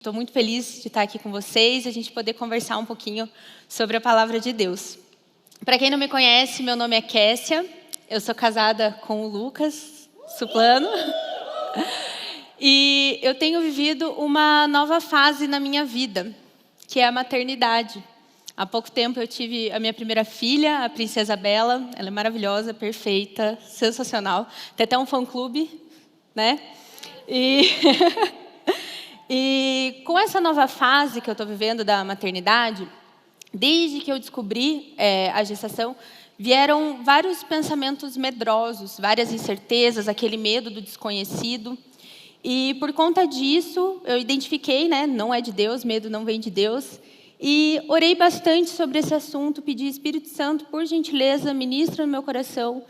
Estou muito feliz de estar aqui com vocês e a gente poder conversar um pouquinho sobre a Palavra de Deus. Para quem não me conhece, meu nome é Kessia, eu sou casada com o Lucas Suplano e eu tenho vivido uma nova fase na minha vida, que é a maternidade. Há pouco tempo eu tive a minha primeira filha, a Princesa Bela. Ela é maravilhosa, perfeita, sensacional. Tem até um fã-clube, né? E com essa nova fase que eu estou vivendo da maternidade, desde que eu descobri a gestação, vieram vários pensamentos medrosos, várias incertezas, aquele medo do desconhecido. E por conta disso, eu identifiquei, não é de Deus, medo não vem de Deus. E orei bastante sobre esse assunto, pedi Espírito Santo, por gentileza, ministra no meu coração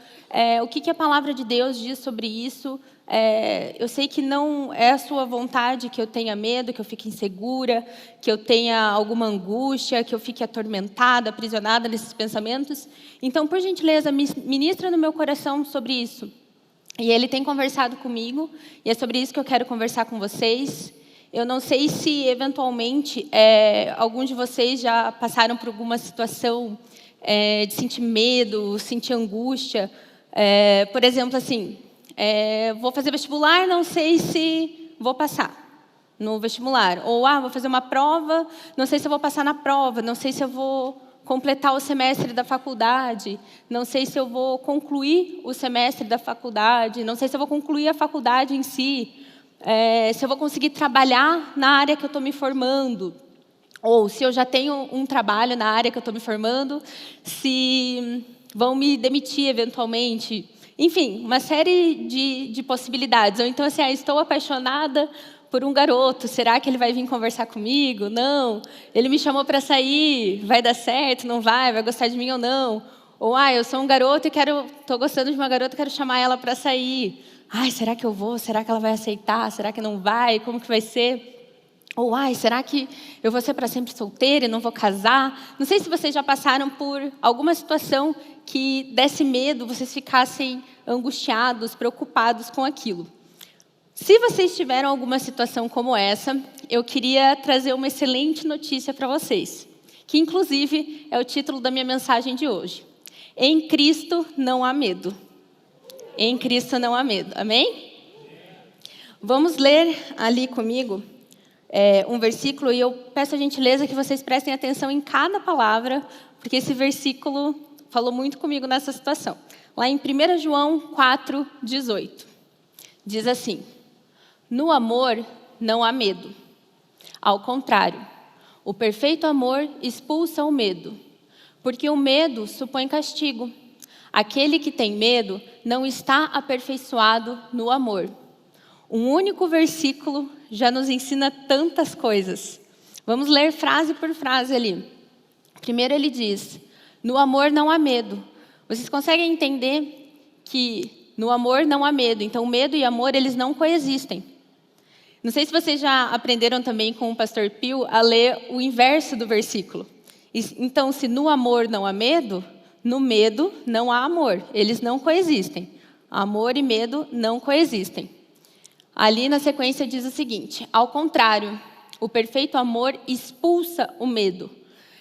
o que a palavra de Deus diz sobre isso. Eu sei que não é a sua vontade que eu tenha medo, que eu fique insegura, que eu tenha alguma angústia, que eu fique atormentada, aprisionada nesses pensamentos. Então, por gentileza, ministra no meu coração sobre isso. E ele tem conversado comigo, e é sobre isso que eu quero conversar com vocês. Eu não sei se, eventualmente, alguns de vocês já passaram por alguma situação de sentir medo, sentir angústia. Por exemplo, assim, vou fazer vestibular, não sei se vou passar no vestibular. Ou, vou fazer uma prova, não sei se eu vou passar na prova, não sei se eu vou completar o semestre da faculdade, não sei se eu vou concluir o semestre da faculdade, não sei se eu vou concluir a faculdade em si, se eu vou conseguir trabalhar na área que eu estou me formando, ou se eu já tenho um trabalho na área que eu estou me formando, se vão me demitir eventualmente. Enfim, uma série de possibilidades. Ou então, assim, estou apaixonada por um garoto, será que ele vai vir conversar comigo? Não. Ele me chamou para sair, vai dar certo, não vai gostar de mim ou não? Ou, eu sou um garoto e estou gostando de uma garota e quero chamar ela para sair. Será que eu vou? Será que ela vai aceitar? Será que não vai? Como que vai ser? Ou, será que eu vou ser para sempre solteira e não vou casar? Não sei se vocês já passaram por alguma situação que desse medo, vocês ficassem angustiados, preocupados com aquilo. Se vocês tiveram alguma situação como essa, eu queria trazer uma excelente notícia para vocês, que inclusive é o título da minha mensagem de hoje. Em Cristo não há medo. Em Cristo não há medo. Amém? Vamos ler ali comigo um versículo, e eu peço a gentileza que vocês prestem atenção em cada palavra, porque esse versículo falou muito comigo nessa situação. Lá em 1 João 4:18, diz assim: no amor não há medo. Ao contrário, o perfeito amor expulsa o medo, porque o medo supõe castigo. Aquele que tem medo não está aperfeiçoado no amor. Um único versículo já nos ensina tantas coisas. Vamos ler frase por frase ali. Primeiro ele diz: no amor não há medo. Vocês conseguem entender que no amor não há medo? Então, medo e amor, eles não coexistem. Não sei se vocês já aprenderam também com o pastor Pio a ler o inverso do versículo. Então, se no amor não há medo, no medo não há amor. Eles não coexistem. Amor e medo não coexistem. Ali na sequência diz o seguinte: ao contrário, o perfeito amor expulsa o medo.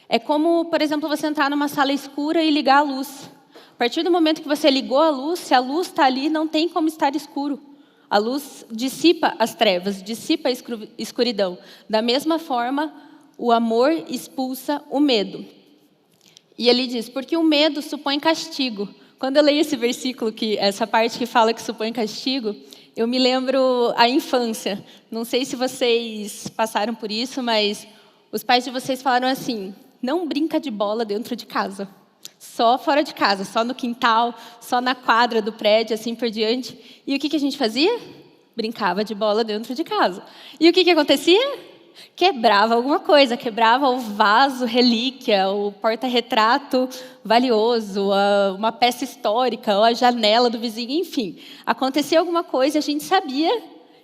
É como, por exemplo, você entrar numa sala escura e ligar a luz. A partir do momento que você ligou a luz, se a luz está ali, não tem como estar escuro. A luz dissipa as trevas, dissipa a escuridão. Da mesma forma, o amor expulsa o medo. E ele diz: porque o medo supõe castigo. Quando eu leio esse versículo, essa parte que fala que supõe castigo, eu me lembro a infância. Não sei se vocês passaram por isso, mas os pais de vocês falaram assim: não brinca de bola dentro de casa. Só fora de casa, só no quintal, só na quadra do prédio, assim por diante. E o que a gente fazia? Brincava de bola dentro de casa. E o que acontecia? Quebrava alguma coisa, quebrava o vaso, relíquia, o porta-retrato valioso, uma peça histórica, ou a janela do vizinho, enfim. Acontecia alguma coisa, a gente sabia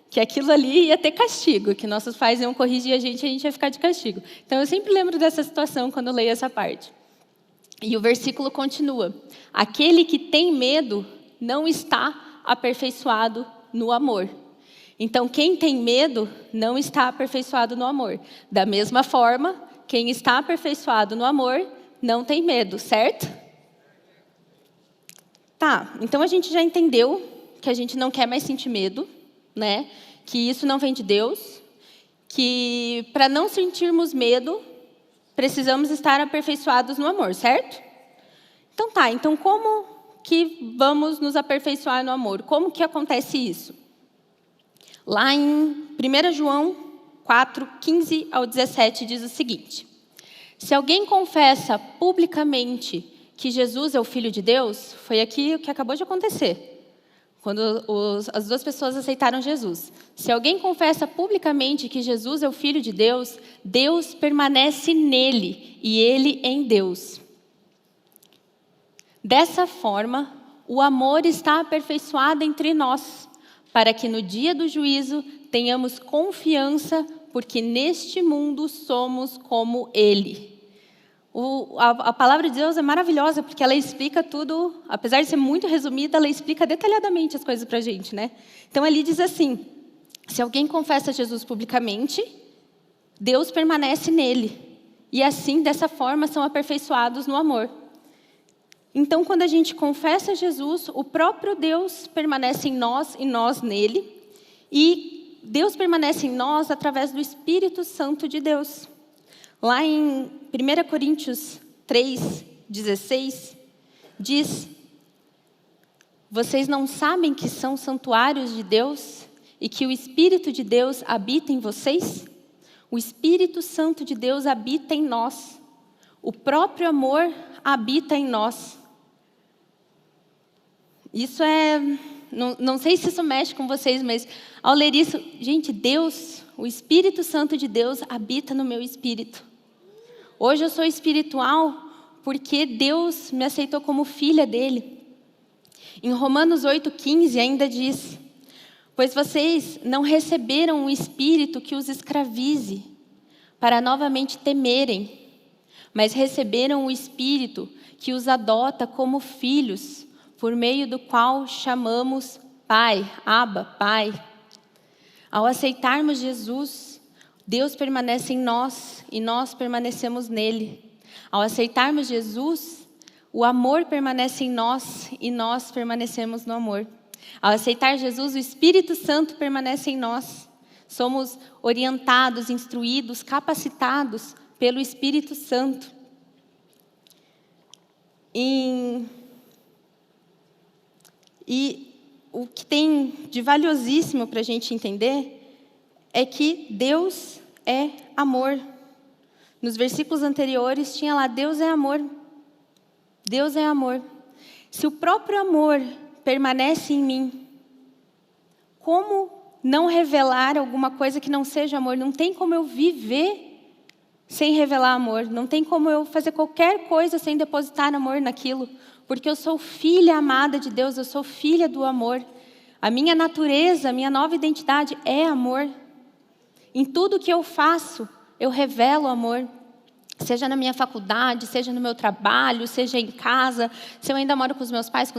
que aquilo ali ia ter castigo, que nossos pais iam corrigir a gente ia ficar de castigo. Então, eu sempre lembro dessa situação quando eu leio essa parte. E o versículo continua: aquele que tem medo não está aperfeiçoado no amor. Então, quem tem medo não está aperfeiçoado no amor. Da mesma forma, quem está aperfeiçoado no amor não tem medo, certo? Tá, então a gente já entendeu que a gente não quer mais sentir medo, né? Que isso não vem de Deus, que para não sentirmos medo, precisamos estar aperfeiçoados no amor, certo? Então tá, então como que vamos nos aperfeiçoar no amor? Como que acontece isso? Lá em 1 João 4, 15 ao 17 diz o seguinte: se alguém confessa publicamente que Jesus é o Filho de Deus, foi aqui o que acabou de acontecer, quando as duas pessoas aceitaram Jesus. Se alguém confessa publicamente que Jesus é o Filho de Deus, Deus permanece nele e ele em Deus. Dessa forma, o amor está aperfeiçoado entre nós, para que no dia do juízo tenhamos confiança, porque neste mundo somos como Ele. A palavra de Deus é maravilhosa, porque ela explica tudo, apesar de ser muito resumida, ela explica detalhadamente as coisas para a gente, né? Então, ali diz assim: se alguém confessa Jesus publicamente, Deus permanece nele. E assim, dessa forma, são aperfeiçoados no amor. Então, quando a gente confessa Jesus, o próprio Deus permanece em nós e nós nele. E Deus permanece em nós através do Espírito Santo de Deus. Lá em 1 Coríntios 3, 16, diz: vocês não sabem que são santuários de Deus e que o Espírito de Deus habita em vocês? O Espírito Santo de Deus habita em nós. O próprio amor habita em nós. Isso não sei se isso mexe com vocês, mas ao ler isso, gente, Deus, o Espírito Santo de Deus habita no meu espírito. Hoje eu sou espiritual porque Deus me aceitou como filha dele. Em Romanos 8,15 ainda diz: pois vocês não receberam um espírito que os escravize, para novamente temerem, mas receberam o espírito que os adota como filhos, por meio do qual chamamos Pai, Abba, Pai. Ao aceitarmos Jesus, Deus permanece em nós e nós permanecemos nele. Ao aceitarmos Jesus, o amor permanece em nós e nós permanecemos no amor. Ao aceitar Jesus, o Espírito Santo permanece em nós. Somos orientados, instruídos, capacitados pelo Espírito Santo. E o que tem de valiosíssimo para a gente entender é que Deus é amor. Nos versículos anteriores tinha lá: Deus é amor. Deus é amor. Se o próprio amor permanece em mim, como não revelar alguma coisa que não seja amor? Não tem como eu viver sem revelar amor. Não tem como eu fazer qualquer coisa sem depositar amor naquilo. Porque eu sou filha amada de Deus, eu sou filha do amor. A minha natureza, a minha nova identidade é amor. Em tudo que eu faço, eu revelo amor. Seja na minha faculdade, seja no meu trabalho, seja em casa, se eu ainda moro com os meus pais,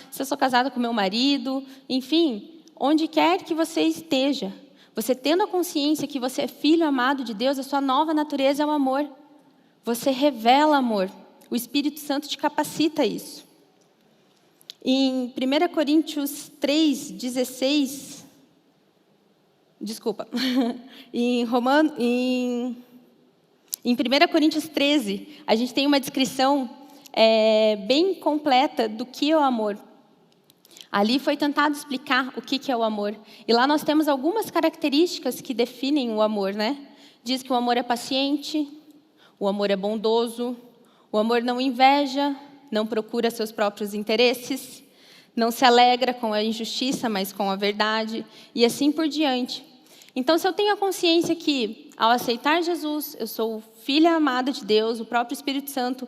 se eu sou casada com meu marido, enfim, onde quer que você esteja, você tendo a consciência que você é filho amado de Deus, a sua nova natureza é o amor. Você revela amor. O Espírito Santo te capacita a isso. Em 1 Coríntios 3, 16... Desculpa. Em 1 Coríntios 13, a gente tem uma descrição bem completa do que é o amor. Ali foi tentado explicar o que é o amor. E lá nós temos algumas características que definem o amor, né? Diz que o amor é paciente, o amor é bondoso, o amor não inveja, não procura seus próprios interesses, não se alegra com a injustiça, mas com a verdade, e assim por diante. Então, se eu tenho a consciência que, ao aceitar Jesus, eu sou filha amada de Deus, o próprio Espírito Santo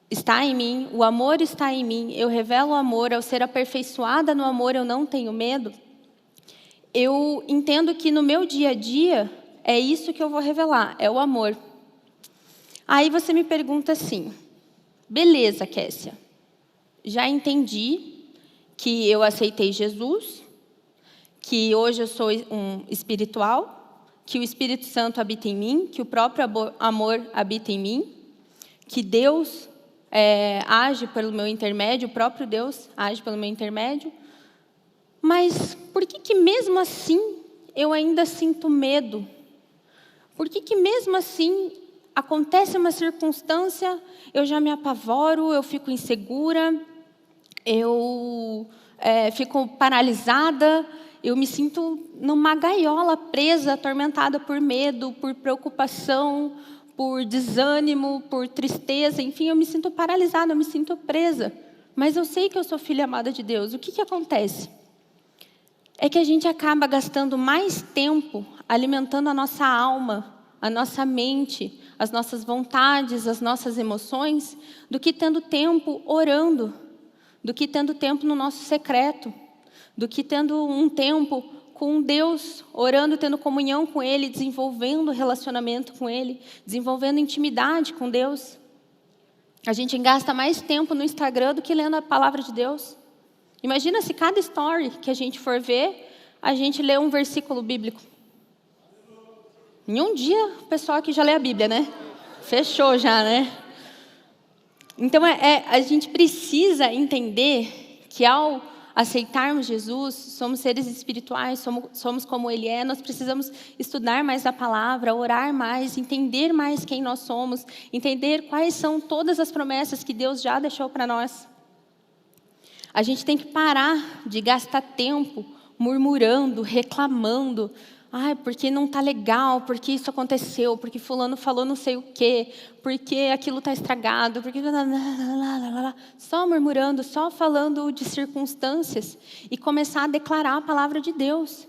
está em mim, o amor está em mim, eu revelo o amor, ao ser aperfeiçoada no amor, eu não tenho medo, eu entendo que no meu dia a dia, é isso que eu vou revelar, é o amor. Aí você me pergunta assim: beleza, Kessia, já entendi que eu aceitei Jesus, que hoje eu sou um espiritual, que o Espírito Santo habita em mim, que o próprio amor habita em mim, que Deus age pelo meu intermédio, o próprio Deus age pelo meu intermédio. Mas por que mesmo assim eu ainda sinto medo? Por que mesmo assim acontece uma circunstância, eu já me apavoro, eu fico insegura, eu fico paralisada, eu me sinto numa gaiola presa, atormentada por medo, por preocupação, por desânimo, por tristeza, enfim, eu me sinto paralisada, eu me sinto presa. Mas eu sei que eu sou filha amada de Deus. O que acontece? É que a gente acaba gastando mais tempo alimentando a nossa alma, a nossa mente, as nossas vontades, as nossas emoções, do que tendo tempo orando, do que tendo tempo no nosso secreto, do que tendo um tempo com Deus, orando, tendo comunhão com Ele, desenvolvendo relacionamento com Ele, desenvolvendo intimidade com Deus. A gente gasta mais tempo no Instagram do que lendo a palavra de Deus. Imagina se cada story que a gente for ver, a gente lê um versículo bíblico. Em um dia, o pessoal aqui já lê a Bíblia, né? Fechou já, né? Então, a gente precisa entender que ao aceitarmos Jesus, somos seres espirituais, somos como Ele é, nós precisamos estudar mais a palavra, orar mais, entender mais quem nós somos, entender quais são todas as promessas que Deus já deixou para nós. A gente tem que parar de gastar tempo murmurando, reclamando. Ai, porque não está legal, porque isso aconteceu, porque fulano falou não sei o quê, porque aquilo está estragado, porque... Só murmurando, só falando de circunstâncias e começar a declarar a palavra de Deus.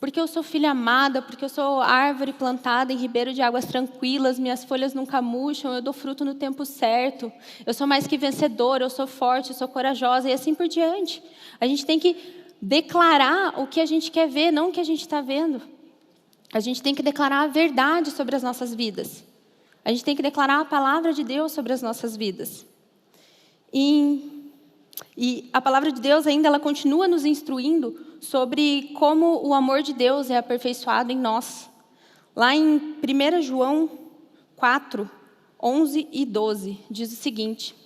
Porque eu sou filha amada, porque eu sou árvore plantada em ribeiro de águas tranquilas, minhas folhas nunca murcham, eu dou fruto no tempo certo, eu sou mais que vencedora, eu sou forte, eu sou corajosa e assim por diante. A gente tem que declarar o que a gente quer ver, não o que a gente está vendo. A gente tem que declarar a verdade sobre as nossas vidas. A gente tem que declarar a palavra de Deus sobre as nossas vidas. E a palavra de Deus ainda ela continua nos instruindo sobre como o amor de Deus é aperfeiçoado em nós. Lá em 1 João 4, 11 e 12, diz o seguinte: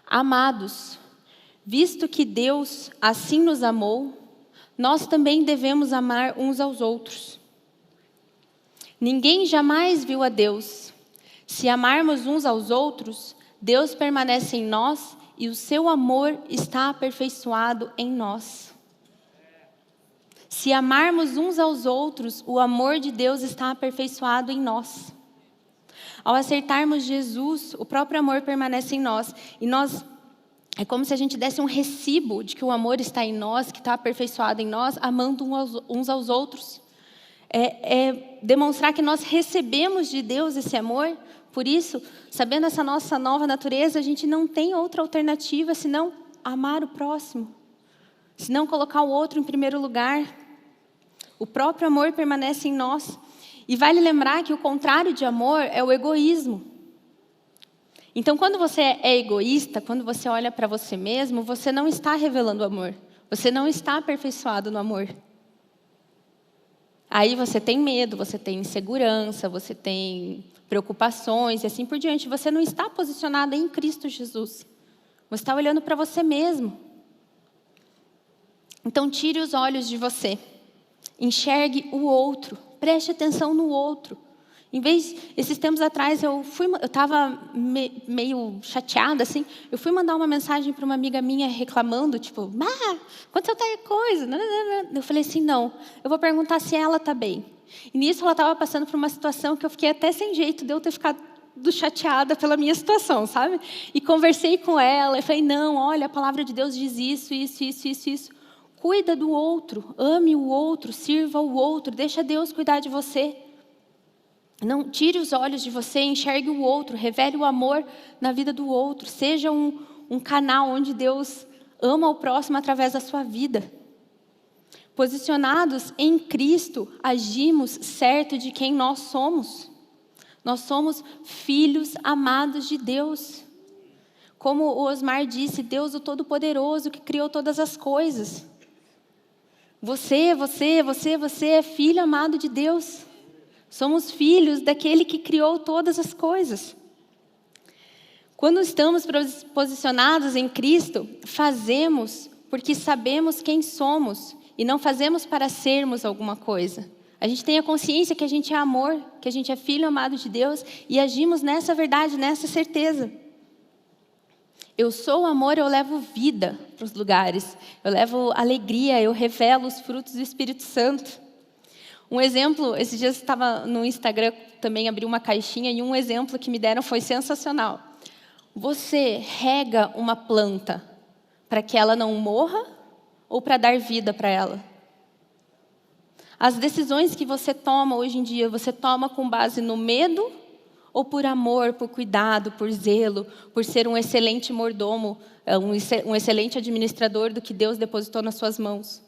Amados, visto que Deus assim nos amou, nós também devemos amar uns aos outros. Ninguém jamais viu a Deus. Se amarmos uns aos outros, Deus permanece em nós e o seu amor está aperfeiçoado em nós. Se amarmos uns aos outros, o amor de Deus está aperfeiçoado em nós. Ao aceitarmos Jesus, o próprio amor permanece em nós. E nós, é como se a gente desse um recibo de que o amor está em nós, que está aperfeiçoado em nós, amando uns aos outros. É demonstrar que nós recebemos de Deus esse amor. Por isso, sabendo essa nossa nova natureza, a gente não tem outra alternativa senão amar o próximo. Senão colocar o outro em primeiro lugar. O próprio amor permanece em nós. E vale lembrar que o contrário de amor é o egoísmo. Então, quando você é egoísta, quando você olha para você mesmo, você não está revelando amor. Você não está aperfeiçoado no amor. Aí você tem medo, você tem insegurança, você tem preocupações e assim por diante. Você não está posicionado em Cristo Jesus. Você está olhando para você mesmo. Então, tire os olhos de você. Enxergue o outro. Preste atenção no outro. Esses tempos atrás, eu estava meio chateada, assim. Eu fui mandar uma mensagem para uma amiga minha reclamando, tipo, aconteceu tal coisa. Eu falei assim, não, eu vou perguntar se ela está bem. E nisso ela estava passando por uma situação que eu fiquei até sem jeito de eu ter ficado chateada pela minha situação, sabe? E conversei com ela, e falei, não, olha, a palavra de Deus diz isso. Cuida do outro, ame o outro, sirva o outro, deixa Deus cuidar de você. Não tire os olhos de você, enxergue o outro, revele o amor na vida do outro. Seja um canal onde Deus ama o próximo através da sua vida. Posicionados em Cristo, agimos certo de quem nós somos. Nós somos filhos amados de Deus. Como o Osmar disse, Deus o Todo-Poderoso que criou todas as coisas. Você é filho amado de Deus. Somos filhos daquele que criou todas as coisas. Quando estamos posicionados em Cristo, fazemos porque sabemos quem somos e não fazemos para sermos alguma coisa. A gente tem a consciência que a gente é amor, que a gente é filho amado de Deus e agimos nessa verdade, nessa certeza. Eu sou amor, eu levo vida para os lugares. Eu levo alegria, eu revelo os frutos do Espírito Santo. Um exemplo, esses dias eu estava no Instagram, também abri uma caixinha e um exemplo que me deram foi sensacional. Você rega uma planta para que ela não morra ou para dar vida para ela? As decisões que você toma hoje em dia, você toma com base no medo ou por amor, por cuidado, por zelo, por ser um excelente mordomo, um excelente administrador do que Deus depositou nas suas mãos?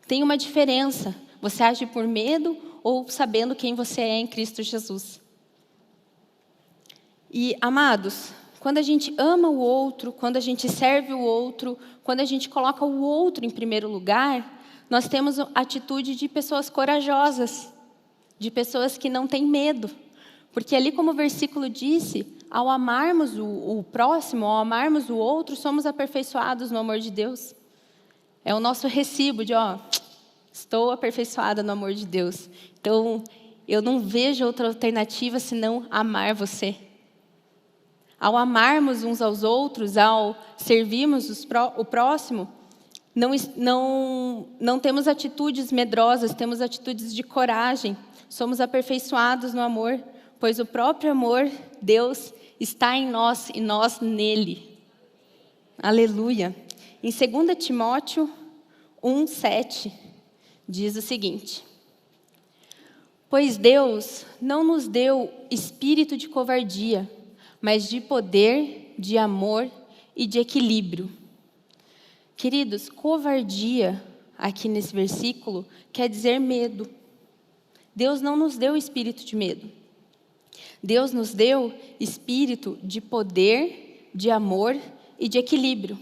Tem uma diferença. Você age por medo ou sabendo quem você é em Cristo Jesus? E, amados, quando a gente ama o outro, quando a gente serve o outro, quando a gente coloca o outro em primeiro lugar, nós temos a atitude de pessoas corajosas, de pessoas que não têm medo. Porque ali, como o versículo disse, ao amarmos o próximo, ao amarmos o outro, somos aperfeiçoados no amor de Deus. É o nosso recibo de, estou aperfeiçoada no amor de Deus. Então, eu não vejo outra alternativa senão amar você. Ao amarmos uns aos outros, ao servirmos o próximo, não temos atitudes medrosas, temos atitudes de coragem. Somos aperfeiçoados no amor, pois o próprio amor, Deus, está em nós e nós nele. Aleluia. Em 2 Timóteo 1:7, diz o seguinte: pois Deus não nos deu espírito de covardia, mas de poder, de amor e de equilíbrio. Queridos, covardia, aqui nesse versículo, quer dizer medo. Deus não nos deu espírito de medo. Deus nos deu espírito de poder, de amor e de equilíbrio.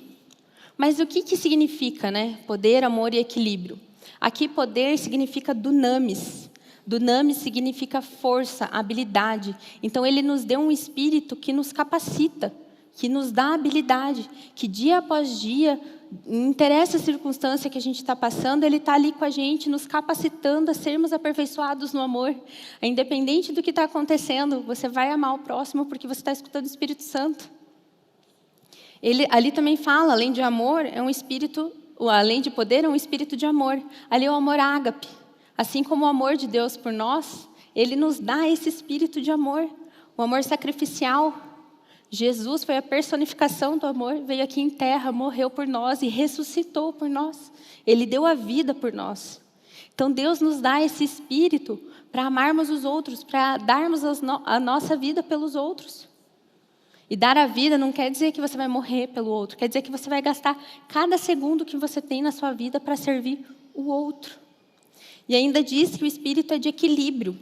Mas o que significa, né? Poder, amor e equilíbrio. Aqui poder significa dunamis. Dunamis significa força, habilidade. Então ele nos deu um espírito que nos capacita, que nos dá habilidade, que dia após dia, não interessa a circunstância que a gente está passando, Ele está ali com a gente, nos capacitando a sermos aperfeiçoados no amor. Independente do que está acontecendo, você vai amar o próximo porque você está escutando o Espírito Santo. Ele ali também fala, além de amor, é um espírito, além de poder, é um espírito de amor. Ali é o amor ágape. Assim como o amor de Deus por nós, Ele nos dá esse espírito de amor, o amor sacrificial. Jesus foi a personificação do amor, veio aqui em terra, morreu por nós e ressuscitou por nós. Ele deu a vida por nós. Então Deus nos dá esse espírito para amarmos os outros, para darmos a nossa vida pelos outros. E dar a vida não quer dizer que você vai morrer pelo outro, quer dizer que você vai gastar cada segundo que você tem na sua vida para servir o outro. E ainda diz que o espírito é de equilíbrio.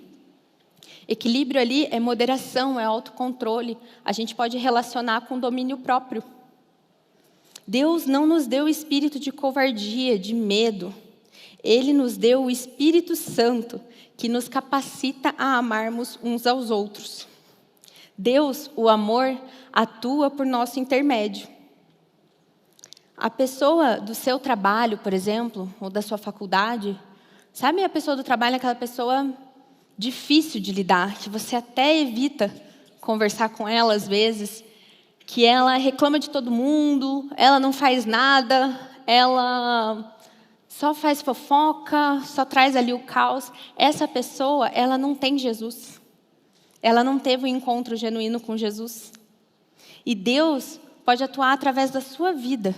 Equilíbrio ali é moderação, é autocontrole. A gente pode relacionar com domínio próprio. Deus não nos deu o espírito de covardia, de medo. Ele nos deu o Espírito Santo, que nos capacita a amarmos uns aos outros. Deus, o amor, atua por nosso intermédio. A pessoa do seu trabalho, por exemplo, ou da sua faculdade, sabe a pessoa do trabalho, aquela pessoa difícil de lidar, que você até evita conversar com ela às vezes, que ela reclama de todo mundo, ela não faz nada, ela só faz fofoca, só traz ali o caos. Essa pessoa, ela não tem Jesus. Ela não teve um encontro genuíno com Jesus. E Deus pode atuar através da sua vida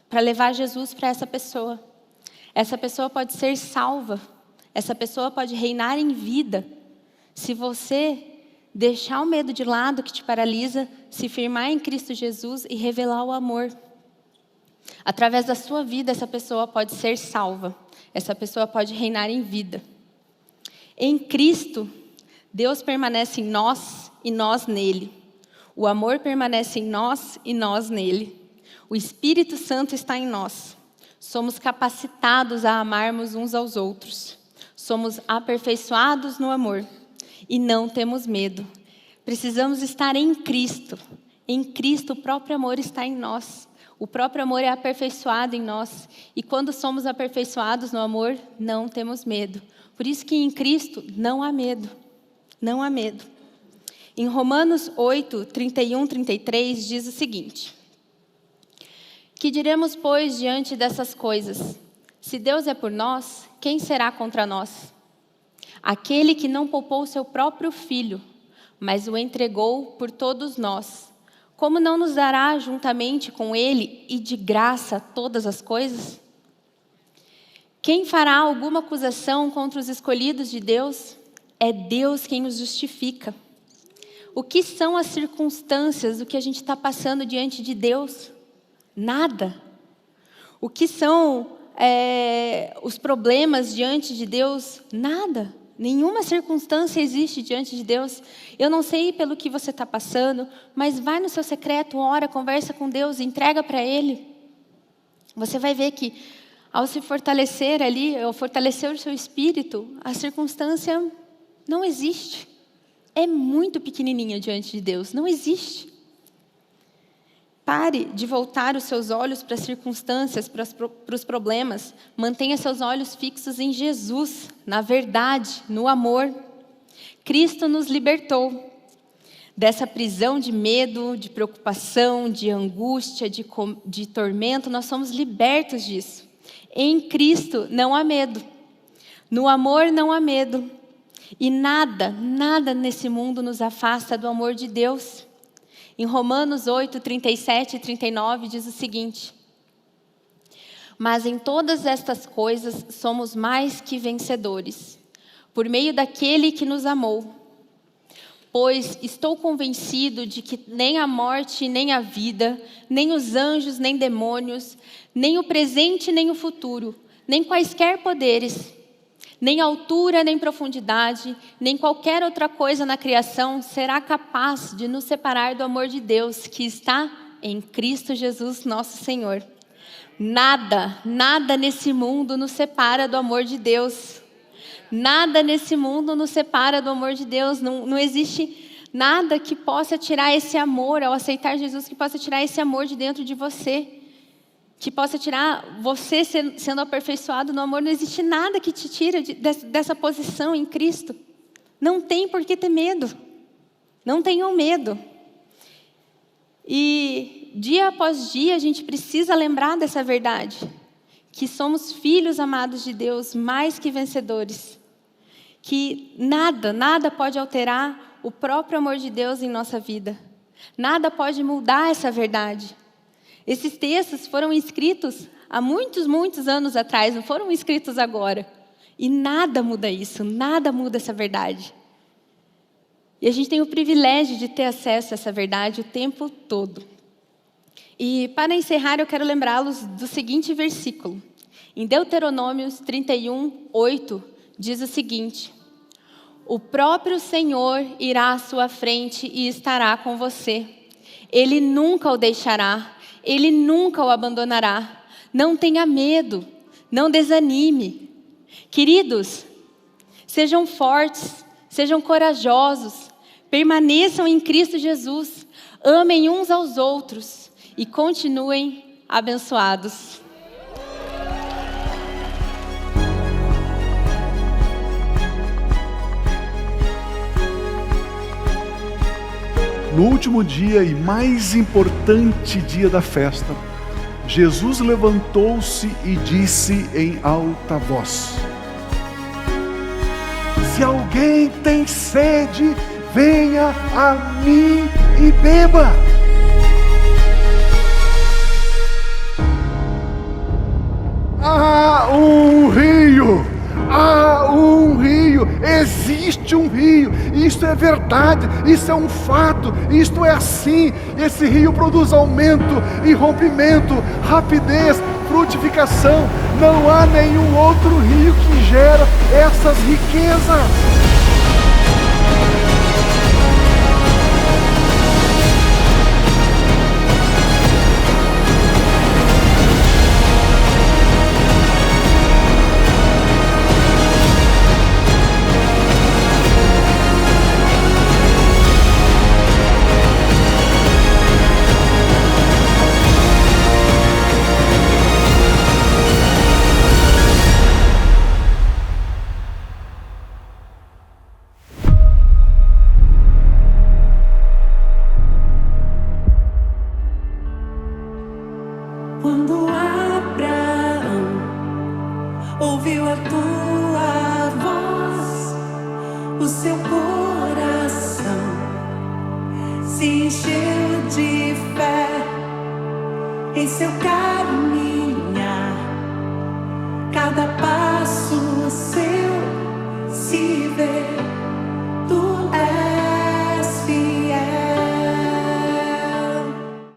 para levar Jesus para essa pessoa. Essa pessoa pode ser salva. Essa pessoa pode reinar em vida, se você deixar o medo de lado que te paralisa, se firmar em Cristo Jesus e revelar o amor. Através da sua vida, essa pessoa pode ser salva. Essa pessoa pode reinar em vida. Em Cristo, Deus permanece em nós e nós nele. O amor permanece em nós e nós nele. O Espírito Santo está em nós. Somos capacitados a amarmos uns aos outros. Somos aperfeiçoados no amor e não temos medo. Precisamos estar em Cristo. Em Cristo, o próprio amor está em nós. O próprio amor é aperfeiçoado em nós. E quando somos aperfeiçoados no amor, não temos medo. Por isso que em Cristo não há medo. Não há medo. Em Romanos 8, 31, 33, diz o seguinte: que diremos, pois, diante dessas coisas? Se Deus é por nós, quem será contra nós? Aquele que não poupou seu próprio filho, mas o entregou por todos nós, como não nos dará juntamente com ele e de graça todas as coisas? Quem fará alguma acusação contra os escolhidos de Deus? É Deus quem os justifica. O que são as circunstâncias do que a gente está passando diante de Deus? Nada. O que são os problemas diante de Deus? Nada. Nenhuma circunstância existe diante de Deus. Eu não sei pelo que você está passando, mas vai no seu secreto, ora, conversa com Deus, entrega para Ele. Você vai ver que ao se fortalecer ali, ao fortalecer o seu espírito, a circunstância não existe. É muito pequenininha diante de Deus, não existe. Pare de voltar os seus olhos para as circunstâncias, para os problemas. Mantenha seus olhos fixos em Jesus, na verdade, no amor. Cristo nos libertou dessa prisão de medo, de preocupação, de angústia, de tormento. Nós somos libertos disso. Em Cristo não há medo. No amor não há medo. E nada nesse mundo nos afasta do amor de Deus. Em Romanos 8, 37 e 39 diz o seguinte: mas em todas estas coisas somos mais que vencedores, por meio daquele que nos amou. Pois estou convencido de que nem a morte, nem a vida, nem os anjos, nem demônios, nem o presente, nem o futuro, nem quaisquer poderes, nem altura, nem profundidade, nem qualquer outra coisa na criação será capaz de nos separar do amor de Deus que está em Cristo Jesus, nosso Senhor. Nada nesse mundo nos separa do amor de Deus. Nada nesse mundo nos separa do amor de Deus. Não existe nada que possa tirar esse amor, ao aceitar Jesus, que possa tirar esse amor de dentro de você. Que possa tirar você sendo aperfeiçoado no amor. Não existe nada que te tire dessa posição em Cristo. Não tem por que ter medo. Não tenham medo. E dia após dia a gente precisa lembrar dessa verdade. Que somos filhos amados de Deus, mais que vencedores. Que nada pode alterar o próprio amor de Deus em nossa vida. Nada pode mudar essa verdade. Esses textos foram escritos há muitos anos atrás, não foram escritos agora. E nada muda isso, nada muda essa verdade. E a gente tem o privilégio de ter acesso a essa verdade o tempo todo. E para encerrar, eu quero lembrá-los do seguinte versículo. Em Deuteronômio 31, 8, diz o seguinte: o próprio Senhor irá à sua frente e estará com você. Ele nunca o deixará. Ele nunca o abandonará. Não tenha medo, não desanime. Queridos, sejam fortes, sejam corajosos, permaneçam em Cristo Jesus, amem uns aos outros e continuem abençoados. No último dia e mais importante dia da festa, Jesus levantou-se e disse em alta voz: se alguém tem sede, venha a mim e beba. Há um rio, existe um rio, isto é verdade, isso é um fato, isto é assim. Esse rio produz aumento, irrompimento, rapidez, frutificação. Não há nenhum outro rio que gera essas riquezas. ouviu a tua voz, o seu coração se encheu de fé em seu caminhar. Cada passo seu se vê.